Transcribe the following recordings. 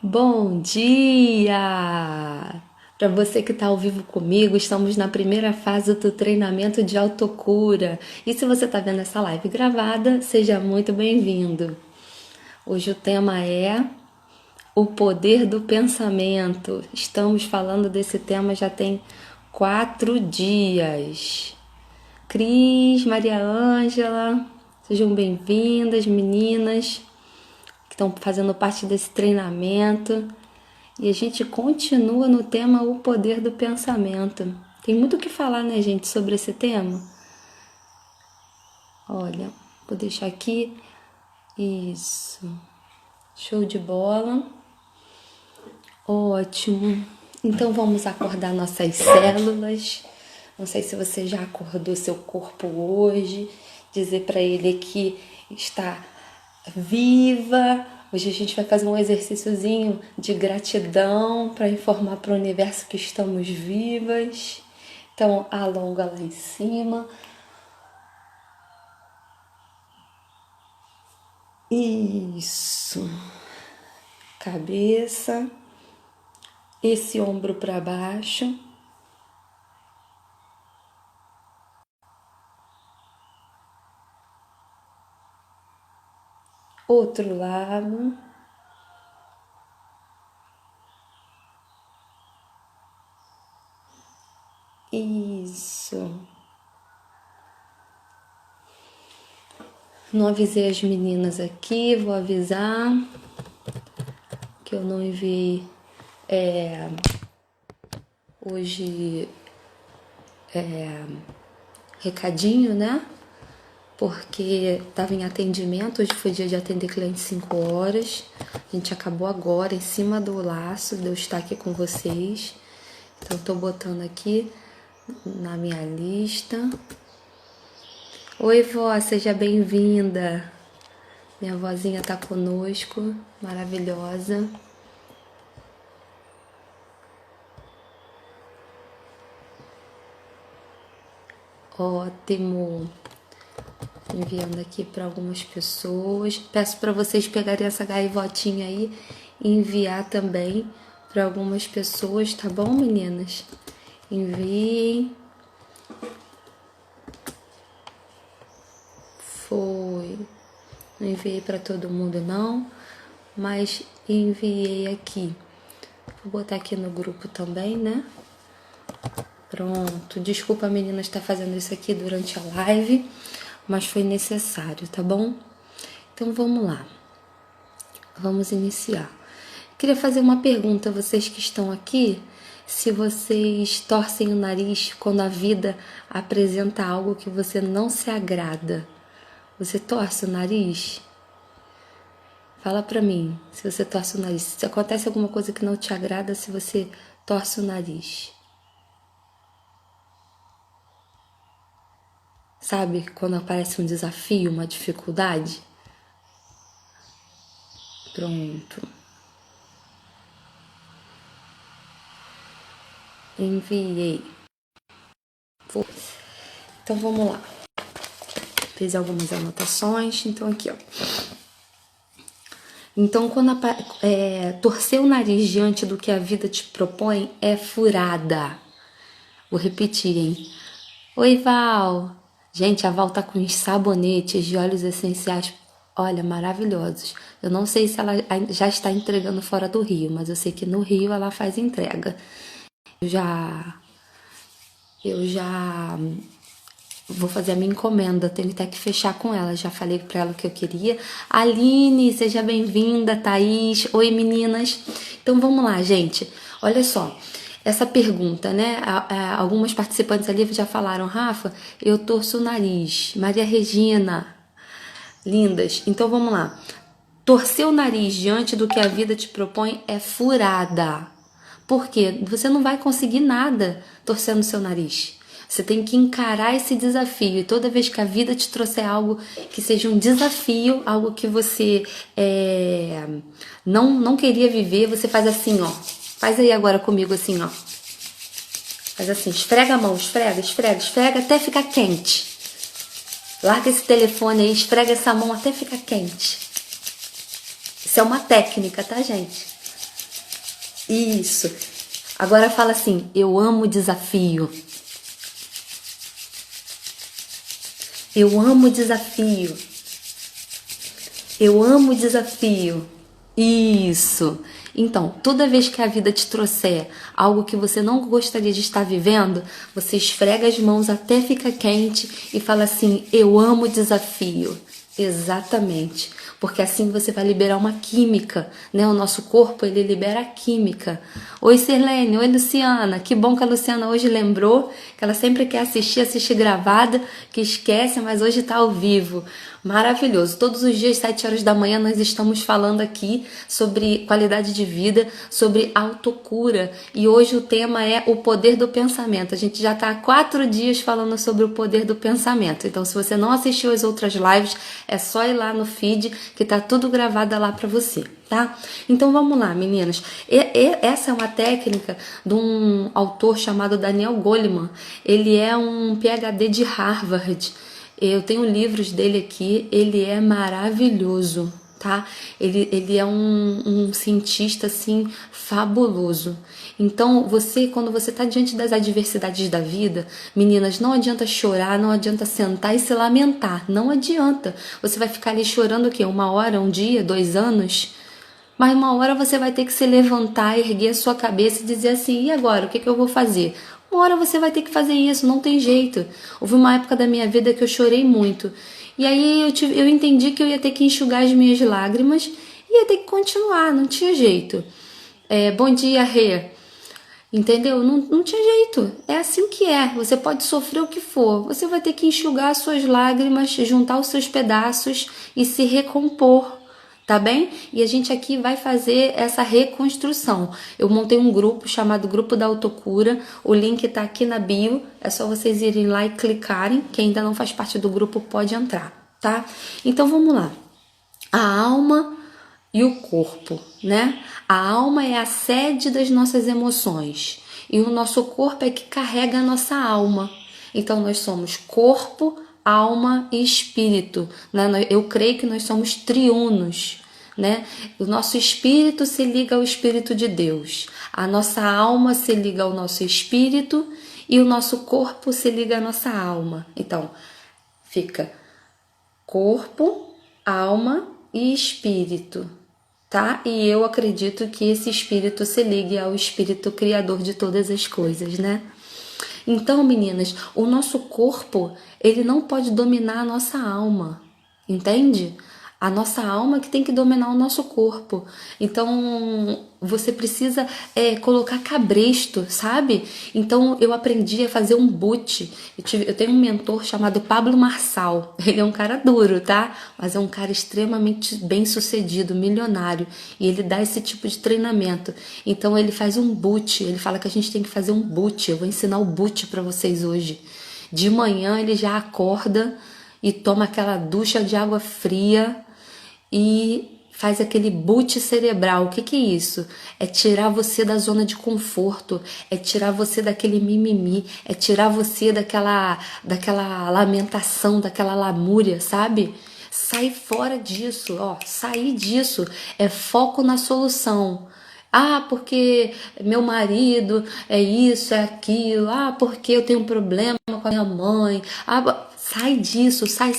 Bom dia! Para você que está ao vivo comigo, estamos na primeira fase do treinamento de autocura. E se você está vendo essa live gravada, seja muito bem-vindo. Hoje o tema é o poder do pensamento. Estamos falando desse tema já tem 4 dias. Cris, Maria Ângela, sejam bem-vindas, meninas que estão fazendo parte desse treinamento. E a gente continua no tema o poder do pensamento. Tem muito o que falar, né, gente, sobre esse tema? Olha, vou deixar aqui. Isso. Show de bola. Ótimo. Então vamos acordar nossas células. Não sei se você já acordou seu corpo hoje. Dizer para ele que está viva. Hoje a gente vai fazer um exercíciozinho de gratidão para informar para o universo que estamos vivas. Então, alonga lá em cima. Isso. Cabeça. Esse ombro para baixo. Outro lado. Isso. Não avisei as meninas aqui, vou avisar que eu não enviei hoje recadinho, né? Porque estava em atendimento, hoje foi dia de atender cliente 5 horas. A gente acabou agora, em cima do laço, de eu estar aqui com vocês. Então, eu tô botando aqui na minha lista. Oi, vó, seja bem-vinda. Minha vozinha tá conosco, maravilhosa. Ótimo. Enviando aqui para algumas pessoas. Peço para vocês pegarem essa gaivotinha aí e enviar também para algumas pessoas, tá bom, meninas? Enviem. Foi. Não enviei para todo mundo não, mas enviei aqui. Vou botar aqui no grupo também, né? Pronto. Desculpa, meninas, estar fazendo isso aqui durante a live, mas foi necessário, tá bom? Então vamos lá. Vamos iniciar. Queria fazer uma pergunta a vocês que estão aqui, se vocês torcem o nariz quando a vida apresenta algo que você não se agrada. Você torce o nariz? Fala pra mim, se você torce o nariz. Se acontece alguma coisa que não te agrada, se você torce o nariz. Sabe, quando aparece um desafio, uma dificuldade? Pronto. Enviei. Então vamos lá. Fiz algumas anotações, então aqui, ó. Então, quando torcer o nariz diante do que a vida te propõe é furada. Vou repetir, hein? Oi, Val. Gente, a Val tá com uns sabonetes de óleos essenciais, olha, maravilhosos. Eu não sei se ela já está entregando fora do Rio, mas eu sei que no Rio ela faz entrega. Eu já vou fazer a minha encomenda, tenho até que fechar com ela. Já falei pra ela o que eu queria. Aline, seja bem-vinda. Thaís, oi meninas. Então vamos lá, gente. Olha só, essa pergunta, né? Algumas participantes ali já falaram, Rafa, eu torço o nariz. Maria Regina, lindas. Então vamos lá. Torcer o nariz diante do que a vida te propõe é furada. Por quê? Você não vai conseguir nada torcendo o seu nariz. Você tem que encarar esse desafio. E toda vez que a vida te trouxer algo que seja um desafio, algo que você não queria viver, você faz assim, ó. Faz aí agora comigo assim, ó. Faz assim, esfrega a mão, esfrega até ficar quente. Larga esse telefone aí, esfrega essa mão até ficar quente. Isso é uma técnica, tá, gente? Isso. Agora fala assim: eu amo desafio. Eu amo desafio. Eu amo desafio. Isso. Então, toda vez que a vida te trouxer algo que você não gostaria de estar vivendo, você esfrega as mãos até ficar quente e fala assim: eu amo desafio. Exatamente, porque assim você vai liberar uma química, né? O nosso corpo, ele libera química. Oi, Sirlene, oi, Luciana. Que bom que a Luciana hoje lembrou que ela sempre quer assistir gravada, que esquece, mas hoje tá ao vivo. Maravilhoso. Todos os dias, 7 horas da manhã, nós estamos falando aqui sobre qualidade de vida, sobre autocura. E hoje o tema é o poder do pensamento. A gente já está há 4 dias falando sobre o poder do pensamento. Então, se você não assistiu as outras lives, é só ir lá no feed que tá tudo gravado lá para você, tá? Então, vamos lá, meninas. Essa é uma técnica de um autor chamado Daniel Goleman. Ele é um PhD de Harvard. Eu tenho livros dele aqui, ele é maravilhoso, tá? Ele é um cientista, assim, fabuloso. Então, quando você tá diante das adversidades da vida, meninas, não adianta chorar, não adianta sentar e se lamentar, não adianta. Você vai ficar ali chorando o quê? 1 hora, 1 dia, 2 anos? Mas uma hora você vai ter que se levantar, erguer a sua cabeça e dizer assim: e agora? O que eu vou fazer? Uma hora você vai ter que fazer isso, não tem jeito. Houve uma época da minha vida que eu chorei muito. E aí eu entendi que eu ia ter que enxugar as minhas lágrimas e ia ter que continuar, não tinha jeito. Bom dia, Rê. Entendeu? Não tinha jeito. É assim que é. Você pode sofrer o que for. Você vai ter que enxugar as suas lágrimas, juntar os seus pedaços e se recompor. Tá bem? E a gente aqui vai fazer essa reconstrução. Eu montei um grupo chamado Grupo da Autocura. O link tá aqui na bio. É só vocês irem lá e clicarem. Quem ainda não faz parte do grupo pode entrar, tá? Então vamos lá. A alma e o corpo, né? A alma é a sede das nossas emoções. E o nosso corpo é que carrega a nossa alma. Então nós somos corpo, alma e espírito, né? Eu creio que nós somos triunos, né? O nosso espírito se liga ao Espírito de Deus, a nossa alma se liga ao nosso espírito e o nosso corpo se liga à nossa alma. Então, fica corpo, alma e espírito, tá? E eu acredito que esse espírito se ligue ao Espírito Criador de todas as coisas, né? Então, meninas, o nosso corpo, ele não pode dominar a nossa alma, entende? A nossa alma que tem que dominar o nosso corpo. Então, você precisa colocar cabresto, sabe? Então, eu aprendi a fazer um boot. Eu tenho um mentor chamado Pablo Marçal. Ele é um cara duro, tá? Mas é um cara extremamente bem sucedido, milionário. E ele dá esse tipo de treinamento. Então, ele faz um boot. Ele fala que a gente tem que fazer um boot. Eu vou ensinar o boot para vocês hoje. De manhã, ele já acorda e toma aquela ducha de água fria e faz aquele boot cerebral. O que é isso? É tirar você da zona de conforto, é tirar você daquele mimimi, é tirar você daquela lamentação, daquela lamúria, sabe? Sai fora disso, ó, sair disso, é foco na solução. Ah, porque meu marido é isso, é aquilo. Ah, porque eu tenho um problema com a minha mãe. Ah, sai disso, sai.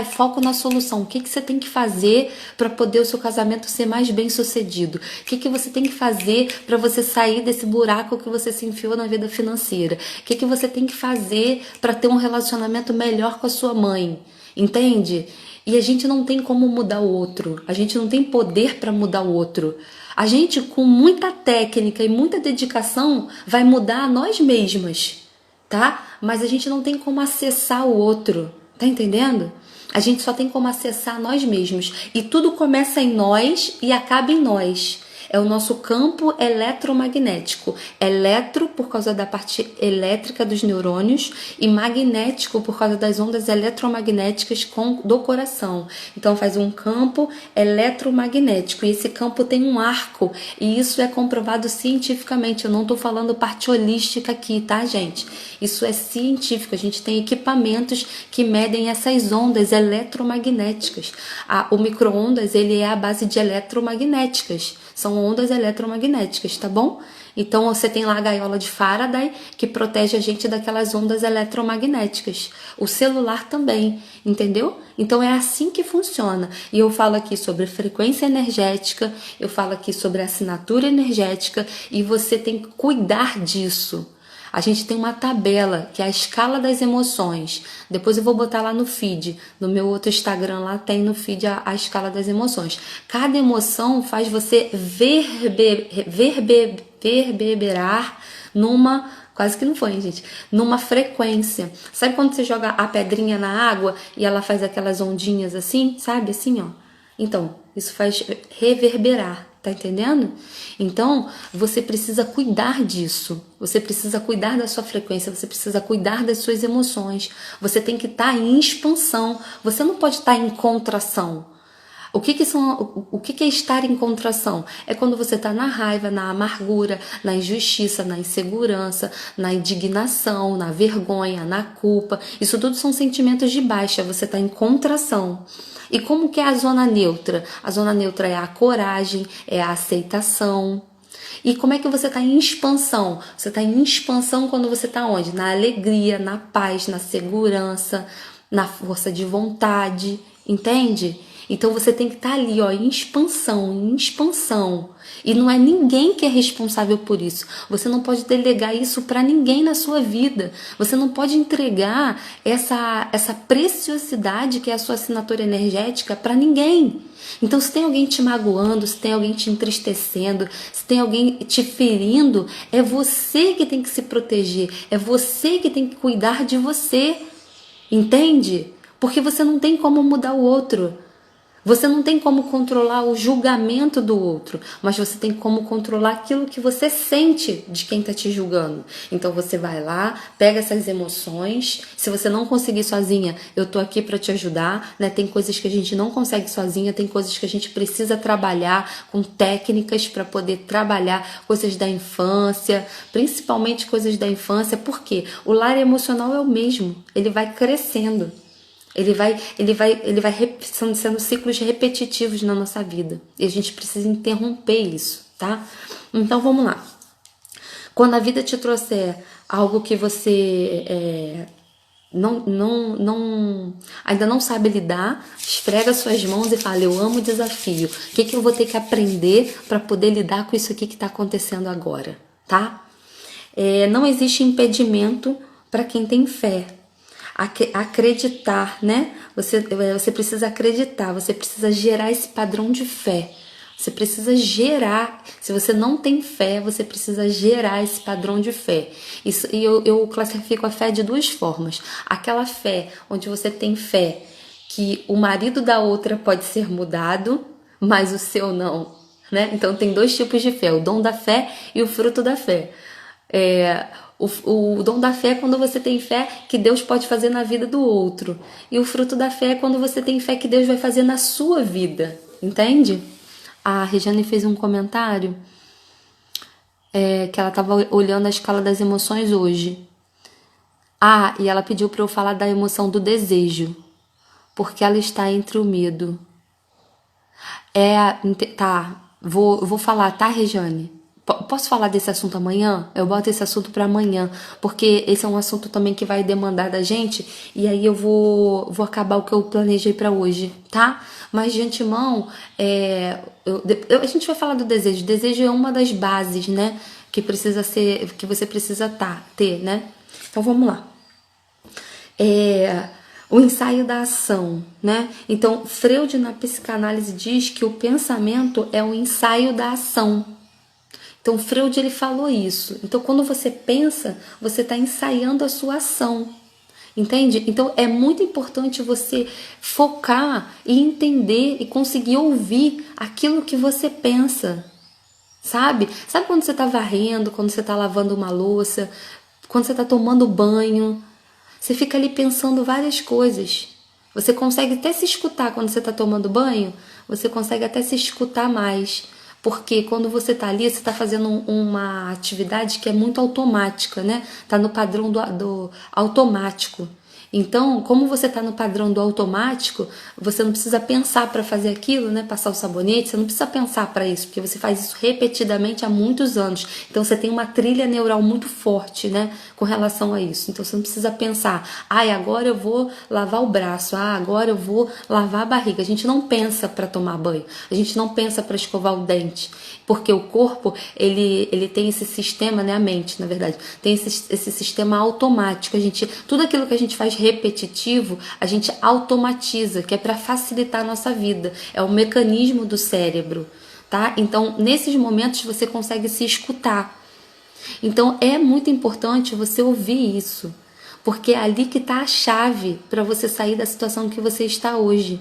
Foco na solução. O que você tem que fazer para poder o seu casamento ser mais bem sucedido? O que você tem que fazer para você sair desse buraco que você se enfiou na vida financeira? O que você tem que fazer para ter um relacionamento melhor com a sua mãe? Entende? E a gente não tem como mudar o outro. A gente não tem poder para mudar o outro. A gente, com muita técnica e muita dedicação, vai mudar a nós mesmas, tá? Mas a gente não tem como acessar o outro, tá entendendo? A gente só tem como acessar nós mesmos. E tudo começa em nós e acaba em nós. É o nosso campo eletromagnético. Eletro por causa da parte elétrica dos neurônios e magnético por causa das ondas eletromagnéticas do coração. Então faz um campo eletromagnético e esse campo tem um arco e isso é comprovado cientificamente. Eu não estou falando parte holística aqui, tá, gente? Isso é científico. A gente tem equipamentos que medem essas ondas eletromagnéticas. O micro-ondas, ele é a base de eletromagnéticas. São ondas eletromagnéticas, tá bom? Então você tem lá a gaiola de Faraday, que protege a gente daquelas ondas eletromagnéticas. O celular também, entendeu? Então é assim que funciona. E eu falo aqui sobre frequência energética, eu falo aqui sobre assinatura energética, e você tem que cuidar disso. A gente tem uma tabela, que é a escala das emoções. Depois eu vou botar lá no feed. No meu outro Instagram lá tem no feed a escala das emoções. Cada emoção faz você verberar numa... Quase que não foi, hein, gente? Numa frequência. Sabe quando você joga a pedrinha na água e ela faz aquelas ondinhas assim? Sabe? Assim, ó. Então, isso faz reverberar. Tá entendendo? Então, você precisa cuidar disso. Você precisa cuidar da sua frequência, você precisa cuidar das suas emoções. Você tem que estar em expansão. Você não pode estar em contração. O que é estar em contração? É quando você está na raiva, na amargura, na injustiça, na insegurança, na indignação, na vergonha, na culpa. Isso tudo são sentimentos de baixa. Você está em contração. E como que é a zona neutra? A zona neutra é a coragem, é a aceitação. E como é que você está em expansão? Você está em expansão quando você está onde? Na alegria, na paz, na segurança, na força de vontade, entende? Então você tem que estar ali, ó, em expansão, em expansão. E não é ninguém que é responsável por isso. Você não pode delegar isso para ninguém na sua vida. Você não pode entregar essa preciosidade que é a sua assinatura energética para ninguém. Então, se tem alguém te magoando, se tem alguém te entristecendo, se tem alguém te ferindo, é você que tem que se proteger. É você que tem que cuidar de você. Entende? Porque você não tem como mudar o outro. Você não tem como controlar o julgamento do outro, mas você tem como controlar aquilo que você sente de quem está te julgando. Então você vai lá, pega essas emoções. Se você não conseguir sozinha, eu tô aqui para te ajudar, né? Tem coisas que a gente não consegue sozinha, tem coisas que a gente precisa trabalhar com técnicas para poder trabalhar coisas da infância, principalmente coisas da infância, porque o lar emocional é o mesmo, ele vai crescendo. Ele vai sendo ciclos repetitivos na nossa vida. E a gente precisa interromper isso, tá? Então vamos lá. Quando a vida te trouxer algo que você ainda não sabe lidar, esfrega suas mãos e fala: eu amo o desafio. O que eu vou ter que aprender para poder lidar com isso aqui que está acontecendo agora, tá? Não existe impedimento para quem tem fé. Acreditar, né? Você precisa acreditar, você precisa gerar esse padrão de fé. Você precisa gerar. Se você não tem fé, você precisa gerar esse padrão de fé. Isso, e eu classifico a fé de duas formas. Aquela fé onde você tem fé que o marido da outra pode ser mudado, mas o seu não, né? Então tem dois tipos de fé: o dom da fé e o fruto da fé. O dom da fé é quando você tem fé que Deus pode fazer na vida do outro. E o fruto da fé é quando você tem fé que Deus vai fazer na sua vida. Entende? A Regiane fez um comentário que ela estava olhando a escala das emoções hoje. E ela pediu para eu falar da emoção do desejo, porque ela está entre o medo. Vou falar, tá, Regiane? Posso falar desse assunto amanhã? Eu boto esse assunto para amanhã, porque esse é um assunto também que vai demandar da gente, e aí eu vou acabar o que eu planejei para hoje, tá? Mas de antemão, a gente vai falar do desejo. Desejo é uma das bases, né? Que você precisa ter, né? Então vamos lá. O ensaio da ação, né? Então, Freud na psicanálise diz que o pensamento é o ensaio da ação. Então, Freud ele falou isso. Então, quando você pensa, você está ensaiando a sua ação. Entende? Então, é muito importante você focar e entender e conseguir ouvir aquilo que você pensa. Sabe? Sabe quando você está varrendo, quando você está lavando uma louça, quando você está tomando banho? Você fica ali pensando várias coisas. Você consegue até se escutar quando você está tomando banho. Você consegue até se escutar mais. Porque quando você está ali, você está fazendo uma atividade que é muito automática, né? Está no padrão do automático. Então, como você está no padrão do automático, você não precisa pensar para fazer aquilo, né? Passar o sabonete, você não precisa pensar para isso, porque você faz isso repetidamente há muitos anos. Então, você tem uma trilha neural muito forte, né? Com relação a isso. Então, você não precisa pensar, agora eu vou lavar o braço, agora eu vou lavar a barriga. A gente não pensa para tomar banho, a gente não pensa para escovar o dente, porque o corpo, ele tem esse sistema, né? A mente, na verdade, tem esse sistema automático. Tudo aquilo que a gente faz repetitivo, a gente automatiza, que é para facilitar a nossa vida. É o mecanismo do cérebro, tá? Então, nesses momentos você consegue se escutar. Então, é muito importante você ouvir isso, porque é ali que está a chave para você sair da situação que você está hoje.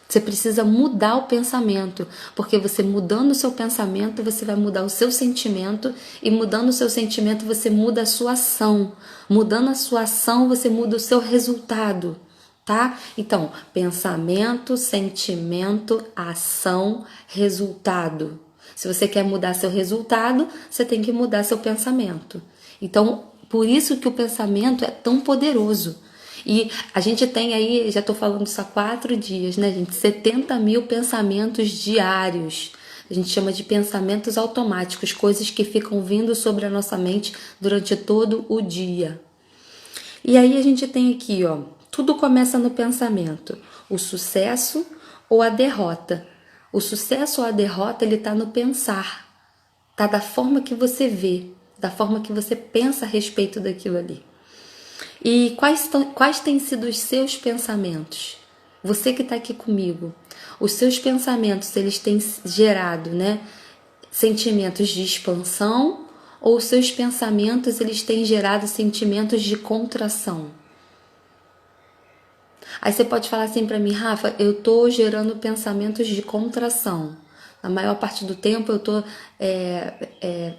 Você precisa mudar o pensamento, porque você mudando o seu pensamento, você vai mudar o seu sentimento, e mudando o seu sentimento, você muda a sua ação. Mudando a sua ação, você muda o seu resultado, tá? Então, pensamento, sentimento, ação, resultado. Se você quer mudar seu resultado, você tem que mudar seu pensamento. Então, por isso que o pensamento é tão poderoso. E a gente tem aí, já estou falando isso há 4 dias, né, gente? 70 mil pensamentos diários. A gente chama de pensamentos automáticos, coisas que ficam vindo sobre a nossa mente durante todo o dia. E aí a gente tem aqui, ó, tudo começa no pensamento. O sucesso ou a derrota. O sucesso ou a derrota, ele tá no pensar. Tá da forma que você vê, da forma que você pensa a respeito daquilo ali. E quais têm sido os seus pensamentos? Você que está aqui comigo, os seus pensamentos, eles têm gerado, né, sentimentos de expansão, ou os seus pensamentos, eles têm gerado sentimentos de contração? Aí você pode falar assim para mim, Rafa, eu tô gerando pensamentos de contração. Na maior parte do tempo eu tô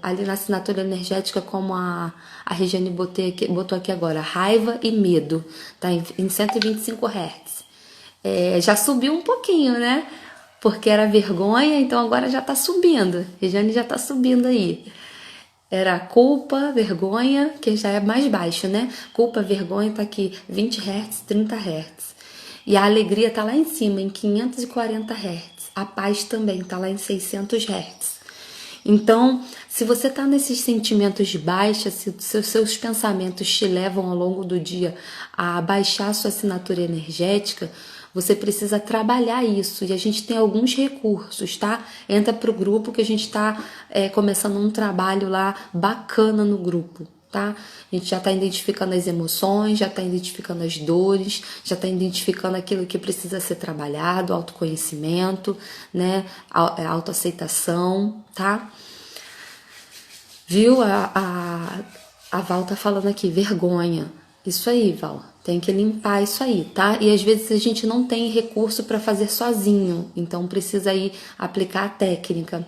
ali na assinatura energética, como a Regiane botou aqui agora, raiva e medo, tá em 125 Hz. Já subiu um pouquinho, né? Porque era vergonha, então agora já tá subindo. Regiane já tá subindo aí. Era culpa, vergonha, que já é mais baixo, né? Culpa, vergonha tá aqui 20 Hz, 30 Hz. E a alegria tá lá em cima, em 540 Hz. A paz também tá lá em 600 Hz. Então, se você tá nesses sentimentos de baixa, se seus pensamentos te levam ao longo do dia a baixar a sua assinatura energética, você precisa trabalhar isso, e a gente tem alguns recursos, tá? Entra pro grupo que a gente tá começando um trabalho lá bacana no grupo, tá? A gente já tá identificando as emoções, já tá identificando as dores, já tá identificando aquilo que precisa ser trabalhado, autoconhecimento, né? Autoaceitação, tá? Viu? A Val tá falando aqui, vergonha. Isso aí, Val. Tem que limpar isso aí, tá? E às vezes a gente não tem recurso para fazer sozinho, então precisa aí aplicar a técnica.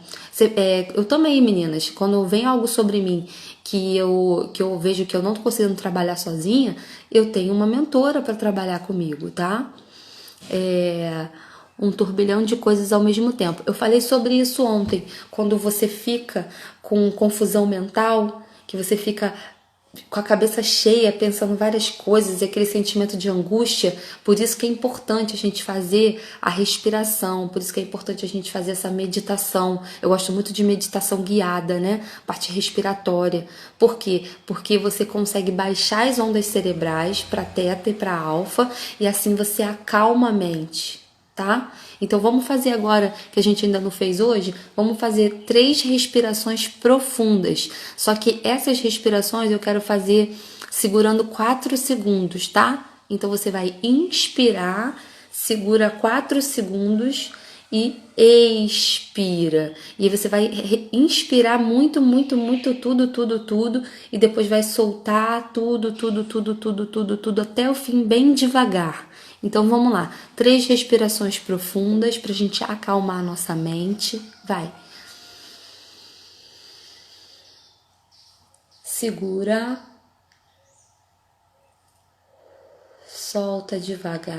Eu também, meninas, quando vem algo sobre mim que eu vejo que eu não tô conseguindo trabalhar sozinha, eu tenho uma mentora para trabalhar comigo, tá? Um turbilhão de coisas ao mesmo tempo. Eu falei sobre isso ontem, quando você fica com confusão mental, que você fica com a cabeça cheia, pensando várias coisas, e aquele sentimento de angústia. Por isso que é importante a gente fazer a respiração, por isso que é importante a gente fazer essa meditação. Eu gosto muito de meditação guiada, né? Parte respiratória. Por quê? Porque você consegue baixar as ondas cerebrais para teta e para alfa, e assim você acalma a mente, tá? Então vamos fazer agora, que a gente ainda não fez hoje, vamos fazer 3 respirações profundas. Só que essas respirações eu quero fazer segurando 4 segundos, tá? Então você vai inspirar, segura 4 segundos e expira. E aí você vai inspirar muito, muito, muito, tudo, e depois vai soltar tudo, até o fim, bem devagar. Então vamos lá, 3 respirações profundas pra gente acalmar a nossa mente. Vai. Segura. Solta devagar.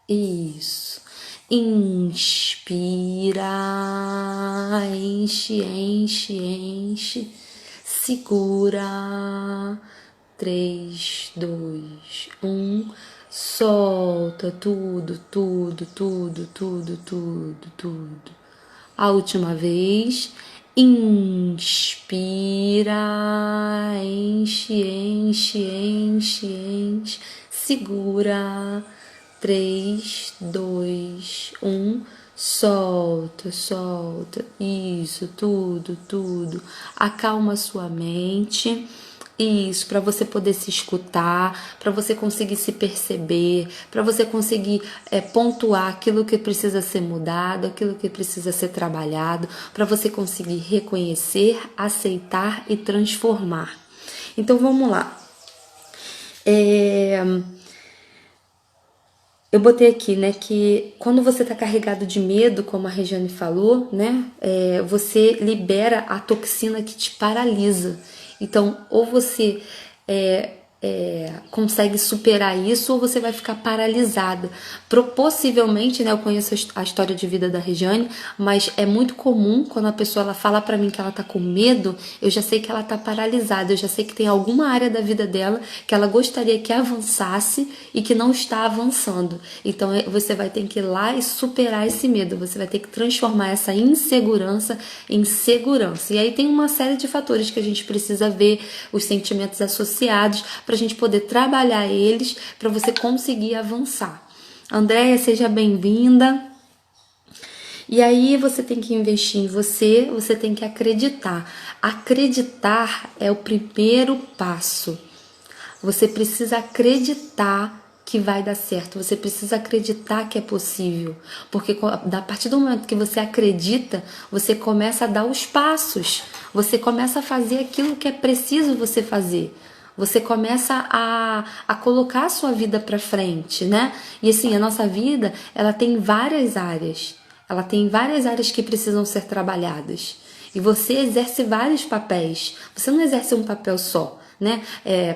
Isso. Inspira. Enche. segura. 3, 2, 1. Solta tudo, tudo, tudo, tudo, tudo, tudo. A última vez. Inspira, enche, enche, enche, enche. Segura. 3, 2, 1. Solta, solta. Isso, tudo, tudo. Acalma sua mente. Isso, para você poder se escutar, para você conseguir se perceber, para você conseguir pontuar aquilo que precisa ser mudado, aquilo que precisa ser trabalhado, para você conseguir reconhecer, aceitar e transformar. Então vamos lá. Eu botei aqui, né, que quando você tá carregado de medo, como a Regiane falou, né, você libera a toxina que te paralisa. Então, ou você consegue superar isso, ou você vai ficar paralisada. Possivelmente, né, eu conheço a história de vida da Regiane, mas é muito comum quando a pessoa ela fala pra mim que ela tá com medo, eu já sei que ela tá paralisada, eu já sei que tem alguma área da vida dela que ela gostaria que avançasse e que não está avançando. Então você vai ter que ir lá e superar esse medo, você vai ter que transformar essa insegurança em segurança. E aí tem uma série de fatores que a gente precisa ver, os sentimentos associados, para a gente poder trabalhar eles, para você conseguir avançar. Andréia, seja bem-vinda. E aí você tem que investir em você, você tem que acreditar. Acreditar é o primeiro passo. Você precisa acreditar que vai dar certo, você precisa acreditar que é possível, porque a partir do momento que você acredita, você começa a dar os passos, você começa a fazer aquilo que é preciso você fazer. Você começa a colocar a sua vida para frente, né? E assim, a nossa vida, ela tem várias áreas. Ela tem várias áreas que precisam ser trabalhadas. E você exerce vários papéis. Você não exerce um papel só, né?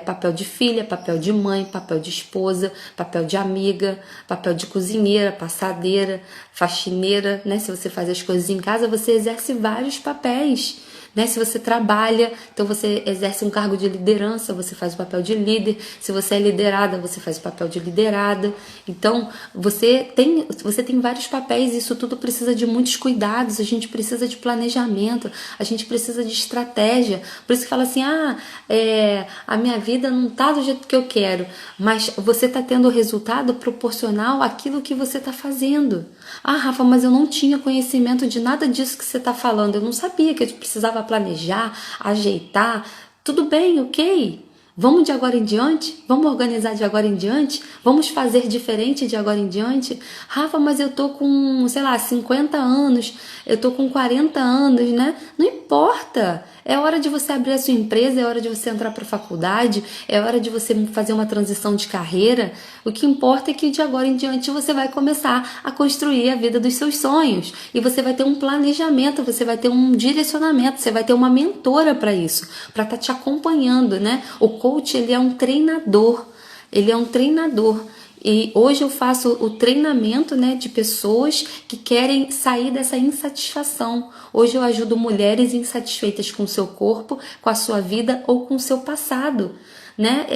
Papel de filha, papel de mãe, papel de esposa, papel de amiga, papel de cozinheira, passadeira, faxineira, né? Se você faz as coisas em casa, você exerce vários papéis. Né? Se você trabalha, então você exerce um cargo de liderança, você faz o papel de líder. Se você é liderada, você faz o papel de liderada. Então, você tem vários papéis e isso tudo precisa de muitos cuidados, a gente precisa de planejamento, a gente precisa de estratégia. Por isso que fala assim, a minha vida não tá do jeito que eu quero, mas você tá tendo o resultado proporcional àquilo que você tá fazendo. Ah, Rafa, mas eu não tinha conhecimento de nada disso que você tá falando, eu não sabia que eu precisava planejar, ajeitar. Tudo bem, ok? Vamos de agora em diante? Vamos organizar de agora em diante? Vamos fazer diferente de agora em diante? Rafa, mas eu tô com, sei lá, 50 anos, eu tô com 40 anos, né? Não importa. É hora de você abrir a sua empresa, é hora de você entrar para a faculdade, é hora de você fazer uma transição de carreira. O que importa é que de agora em diante você vai começar a construir a vida dos seus sonhos. E você vai ter um planejamento, você vai ter um direcionamento, você vai ter uma mentora para isso, para estar te acompanhando, né? O coach, ele é um treinador, ele é um treinador. E hoje eu faço o treinamento, né, de pessoas que querem sair dessa insatisfação. Hoje eu ajudo mulheres insatisfeitas com o seu corpo, com a sua vida ou com o seu passado. Né?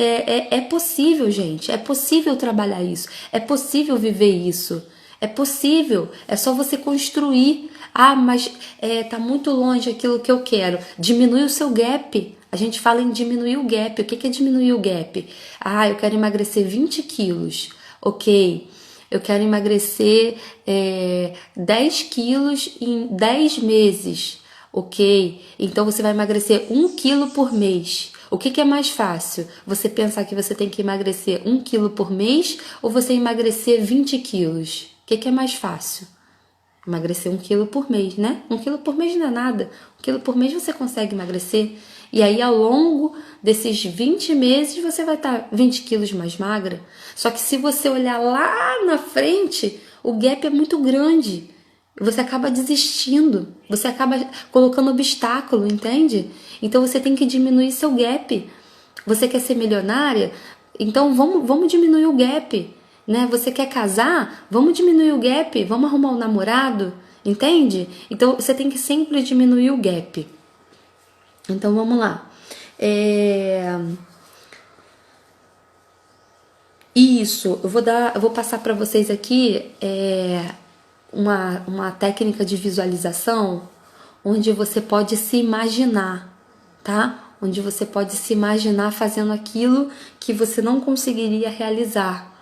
É possível, gente. É possível trabalhar isso. É possível viver isso. É possível. É só você construir. Ah, mas tá muito longe aquilo que eu quero. Diminui o seu gap. A gente fala em diminuir o gap. O que é diminuir o gap? Ah, eu quero emagrecer 20 quilos. Ok. Eu quero emagrecer 10 quilos em 10 meses. Ok. Então você vai emagrecer 1 quilo por mês. O que é mais fácil? Você pensar que você tem que emagrecer 1 quilo por mês ou você emagrecer 20 quilos? O que é mais fácil? Emagrecer 1 quilo por mês, né? 1 quilo por mês não é nada. 1 quilo por mês você consegue emagrecer. E aí, ao longo desses 20 meses, você vai estar 20 quilos mais magra. Só que se você olhar lá na frente, o gap é muito grande. Você acaba desistindo. Você acaba colocando obstáculo, entende? Então, você tem que diminuir seu gap. Você quer ser milionária? Então, vamos diminuir o gap. Né? Você quer casar? Vamos diminuir o gap, vamos arrumar um namorado, entende? Então você tem que sempre diminuir o gap. Então vamos lá. Isso, eu vou passar para vocês aqui uma técnica de visualização onde você pode se imaginar, tá? Onde você pode se imaginar fazendo aquilo que você não conseguiria realizar.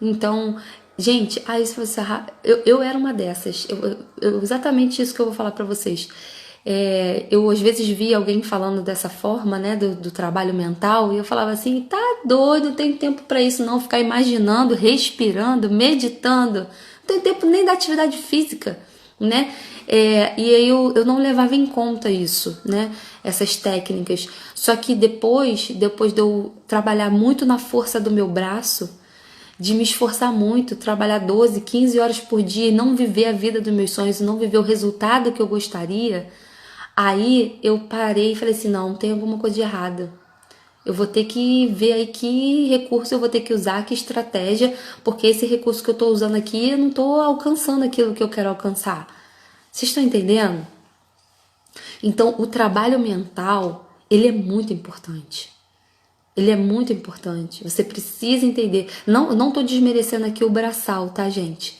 Então, gente, isso você, eu era uma dessas. Exatamente isso que eu vou falar para vocês. Eu às vezes via alguém falando dessa forma, né, do trabalho mental, e eu falava assim, tá doido, não tem tempo para isso não, ficar imaginando, respirando, meditando, não tem tempo nem da atividade física, né? E aí eu não levava em conta isso, né? Essas técnicas. Só que depois de eu trabalhar muito na força do meu braço, de me esforçar muito, trabalhar 12, 15 horas por dia e não viver a vida dos meus sonhos, não viver o resultado que eu gostaria, aí eu parei e falei assim, não, tem alguma coisa de errado. Eu vou ter que ver aí que recurso eu vou ter que usar, que estratégia, porque esse recurso que eu tô usando aqui, eu não tô alcançando aquilo que eu quero alcançar. Vocês estão entendendo? Então, o trabalho mental, ele é muito importante. Ele é muito importante. Você precisa entender. Não tô desmerecendo aqui o braçal, tá, gente?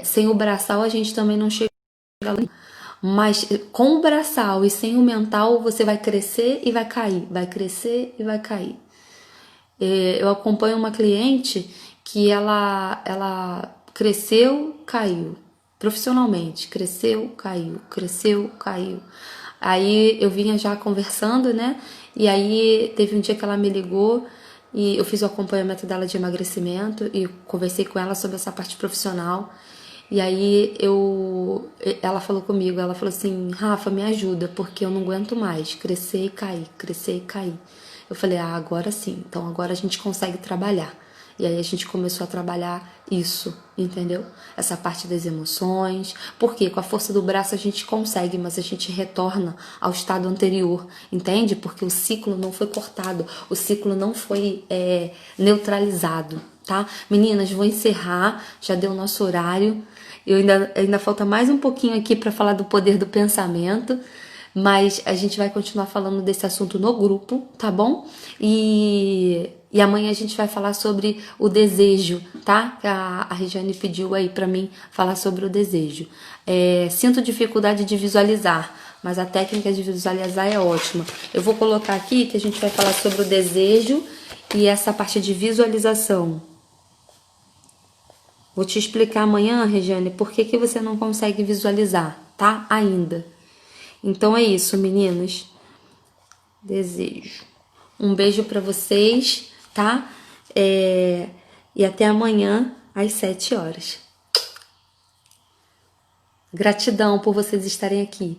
Sem o braçal, a gente também não chega lá. Mas com o braçal e sem o mental, você vai crescer e vai cair. Vai crescer e vai cair. Eu acompanho uma cliente que ela cresceu, caiu. Profissionalmente, cresceu, caiu, cresceu, caiu. Aí eu vinha já conversando, né? E aí teve um dia que ela me ligou e eu fiz o acompanhamento dela de emagrecimento e conversei com ela sobre essa parte profissional. E aí ela falou comigo, ela falou assim, Rafa, me ajuda, porque eu não aguento mais crescer e cair, crescer e cair. Eu falei, agora sim, então agora a gente consegue trabalhar. E aí a gente começou a trabalhar isso, entendeu? Essa parte das emoções. Porque com a força do braço a gente consegue, mas a gente retorna ao estado anterior, entende? Porque o ciclo não foi cortado, o ciclo não foi neutralizado, tá? Meninas, vou encerrar, já deu o nosso horário. Ainda falta mais um pouquinho aqui para falar do poder do pensamento. Mas a gente vai continuar falando desse assunto no grupo, tá bom? E amanhã a gente vai falar sobre o desejo, tá? A Regiane pediu aí pra mim falar sobre o desejo. Sinto dificuldade de visualizar, mas a técnica de visualizar é ótima. Eu vou colocar aqui que a gente vai falar sobre o desejo e essa parte de visualização. Vou te explicar amanhã, Regiane, por que você não consegue visualizar, tá? Ainda. Então é isso, meninos. Desejo. Um beijo pra vocês, tá? E até amanhã às 7 horas. Gratidão por vocês estarem aqui.